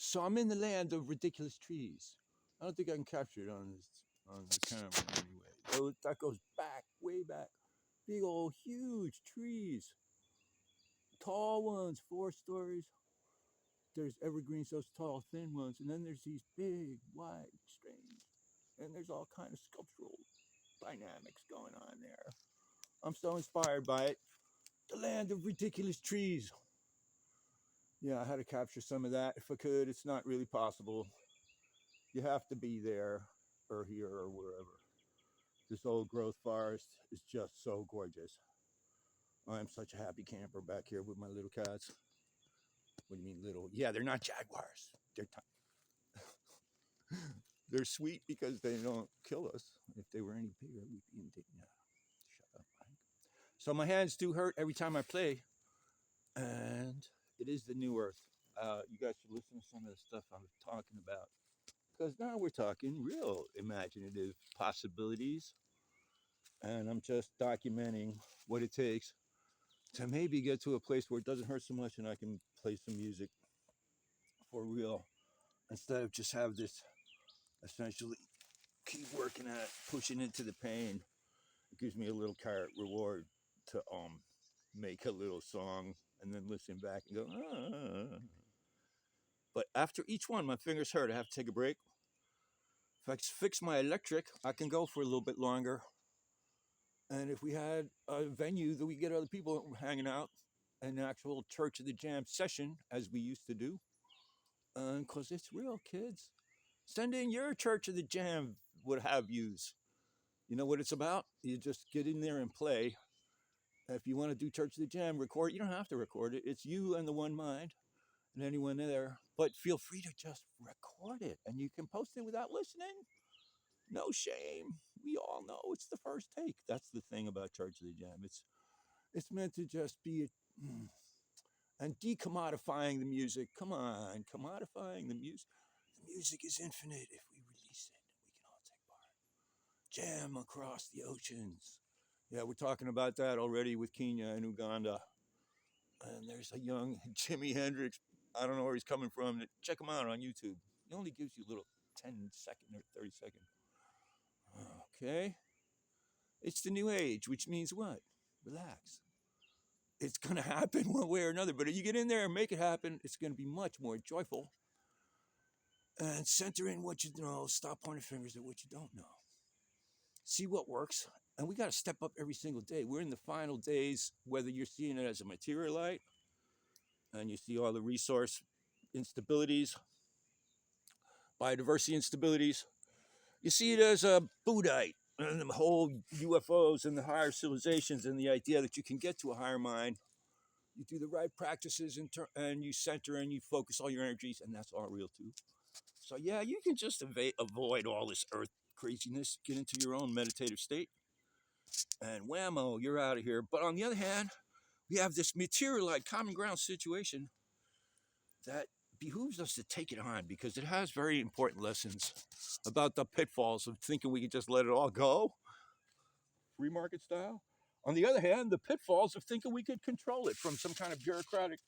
So I'm in the land of ridiculous trees. I don't think I can capture it on the camera anyway. That goes back, way back. Big old huge trees, tall ones, 4 stories. There's evergreens, those tall, thin ones, and then there's these big, wide, strange, and there's all kind of sculptural dynamics going on there. I'm so inspired by it. The land of ridiculous trees. Yeah, I had to capture some of that if I could. It's not really possible. You have to be there or here or wherever. This old growth forest is just so gorgeous. I'm such a happy camper back here with my little cats. What do you mean little? Yeah, they're not jaguars. They're sweet because they don't kill us. If they were any bigger, we'd be indignant. Shut up, Mike. So my hands do hurt every time I play, and it is the new earth. You guys should listen to some of the stuff I'm talking about, because now we're talking real imaginative possibilities, and I'm just documenting what it takes to maybe get to a place where it doesn't hurt so much and I can play some music for real instead of just have this essentially keep working at it, pushing into the pain. It gives me a little carrot reward to make a little song and then listen back and go, ah. But after each one, my fingers hurt. I have to take a break. If I fix my electric, I can go for a little bit longer. And if we had a venue that we get other people hanging out, an actual Church of the Jam session, as we used to do, because it's real, kids. Send in your Church of the Jam would have yous. You know what it's about? You just get in there and play. If you want to do Church of the Jam, record. You don't have to record it. It's you and the one mind and anyone there. But feel free to just record it, and you can post it without listening. No shame. We all know it's the first take. That's the thing about Church of the Jam. It's meant to just be and decommodifying the music. Come on, commodifying the music. The music is infinite. If we release it, we can all take part. Jam across the oceans. Yeah, we're talking about that already with Kenya and Uganda. And there's a young Jimi Hendrix. I don't know where he's coming from. Check him out on YouTube. He only gives you a little 10-second or 30-second. Okay. It's the new age, which means what? Relax. It's going to happen one way or another. But if you get in there and make it happen, it's going to be much more joyful. And center in what you know. Stop pointing fingers at what you don't know. See what works. And we got to step up every single day. We're in the final days, whether you're seeing it as a materialite and you see all the resource instabilities, biodiversity instabilities. You see it as a Buddhite and the whole UFOs and the higher civilizations and the idea that you can get to a higher mind. You do the right practices and you center and you focus all your energies, and that's all real too. So yeah, you can just avoid all this earth craziness, get into your own meditative state, and whammo, you're out of here. But on the other hand, we have this materialite common ground situation that behooves us to take it on because it has very important lessons about the pitfalls of thinking we can just let it all go, free market style. On the other hand, the pitfalls of thinking we could control it from some kind of bureaucratic,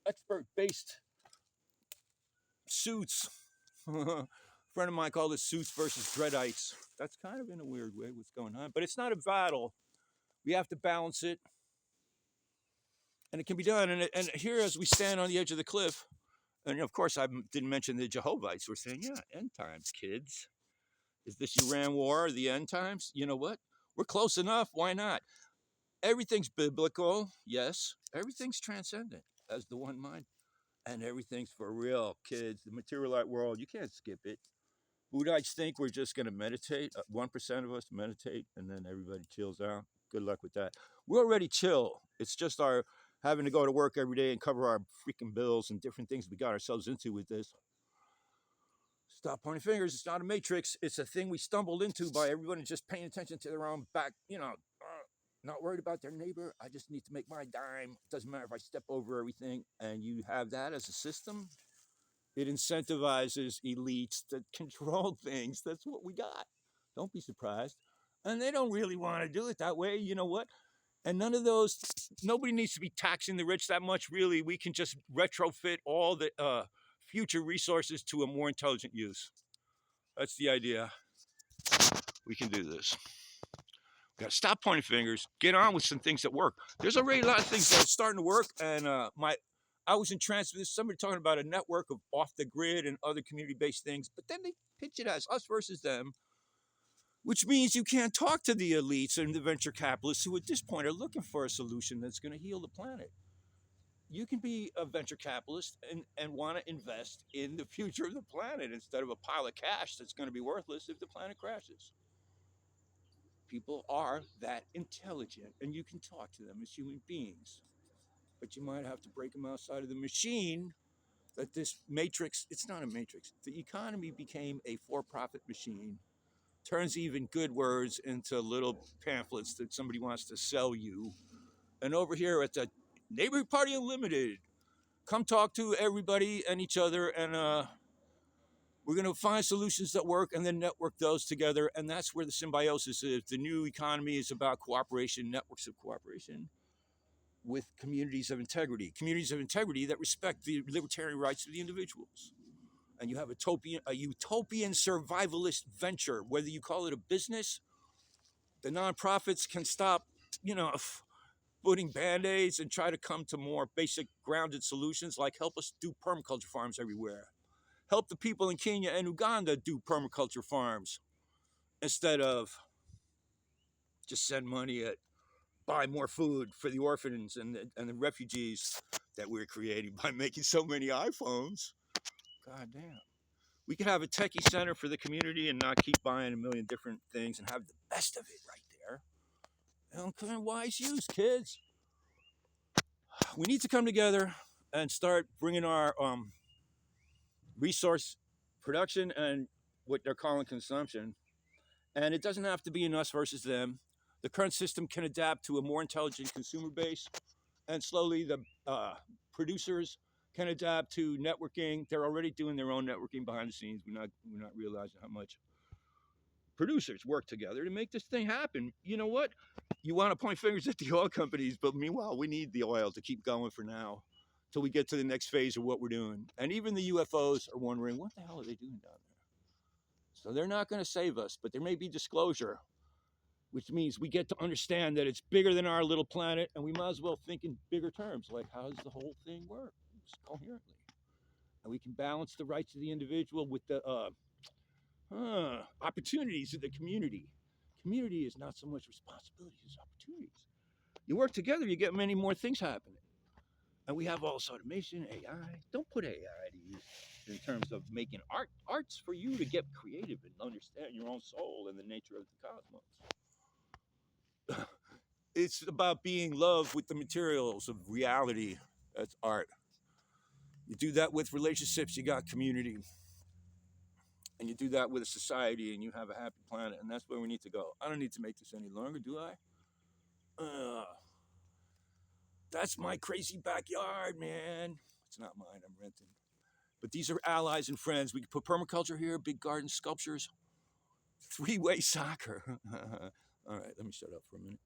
expert-based suits. A friend of mine called it suits versus dreadites. That's kind of in a weird way what's going on, but it's not a battle. We have to balance it, and it can be done. And here, as we stand on the edge of the cliff, and of course, I didn't mention the Jehovites. We're saying, yeah, end times, kids. Is this Iran war, the end times? You know what? We're close enough. Why not? Everything's biblical, yes. Everything's transcendent as the one mind. And everything's for real, kids. The materialite world, you can't skip it. Buddhites think we're just going to meditate. 1% of us meditate, and then everybody chills out. Good luck with that. We're already chill. It's just our having to go to work every day and cover our freaking bills and different things we got ourselves into with this. Stop pointing fingers. It's not a matrix. It's a thing we stumbled into by everybody just paying attention to their own back, not worried about their neighbor. I just need to make my dime. It doesn't matter if I step over everything. And you have that as a system. It incentivizes elites to control things. That's what we got. Don't be surprised. And they don't really want to do it that way. You know what? And nobody needs to be taxing the rich that much, really. We can just retrofit all the future resources to a more intelligent use. That's the idea. We can do this. We got to stop pointing fingers. Get on with some things that work. There's already a lot of things that are starting to work, and I was entranced with this. Somebody talking about a network of off the grid and other community-based things, but then they pitch it as us versus them, which means you can't talk to the elites and the venture capitalists who at this point are looking for a solution that's going to heal the planet. You can be a venture capitalist and want to invest in the future of the planet instead of a pile of cash that's going to be worthless if the planet crashes. People are that intelligent, and you can talk to them as human beings, but you might have to break them outside of the machine that this matrix, it's not a matrix. The economy became a for-profit machine, turns even good words into little pamphlets that somebody wants to sell you. And over here at the Neighborhood Party Unlimited, come talk to everybody and each other, and we're going to find solutions that work and then network those together. And that's where the symbiosis is. The new economy is about cooperation, networks of cooperation with communities of integrity that respect the libertarian rights of the individuals. And you have a utopian survivalist venture, whether you call it a business. The nonprofits can stop, putting band-aids and try to come to more basic grounded solutions, like help us do permaculture farms everywhere. Help the people in Kenya and Uganda do permaculture farms instead of just send money at buy more food for the orphans and the refugees that we're creating by making so many iPhones. God damn. We could have a techie center for the community and not keep buying a million different things and have the best of it right there. And kind of wise use, kids. We need to come together and start bringing our resource production and what they're calling consumption. And it doesn't have to be an us versus them. The current system can adapt to a more intelligent consumer base, and slowly the producers can adapt to networking. They're already doing their own networking behind the scenes. We're not realizing how much producers work together to make this thing happen. You know what? You want to point fingers at the oil companies, but meanwhile, we need the oil to keep going for now till we get to the next phase of what we're doing. And even the UFOs are wondering, what the hell are they doing down there? So they're not going to save us, but there may be disclosure, which means we get to understand that it's bigger than our little planet, and we might as well think in bigger terms, like how does the whole thing work coherently? And we can balance the rights of the individual with the opportunities of the community. Community is not so much responsibilities as opportunities. You work together, you get many more things happening. And we have all this automation, AI. Don't put AI to use in terms of making art. Art's for you to get creative and understand your own soul and the nature of the cosmos. It's about being loved with the materials of reality. That's art. You do that with relationships, you got community. And you do that with a society, and you have a happy planet. And that's where we need to go. I don't need to make this any longer, do I? That's my crazy backyard, man. It's not mine, I'm renting. But these are allies and friends. We can put permaculture here, big garden sculptures, three-way soccer. All right, let me shut up for a minute.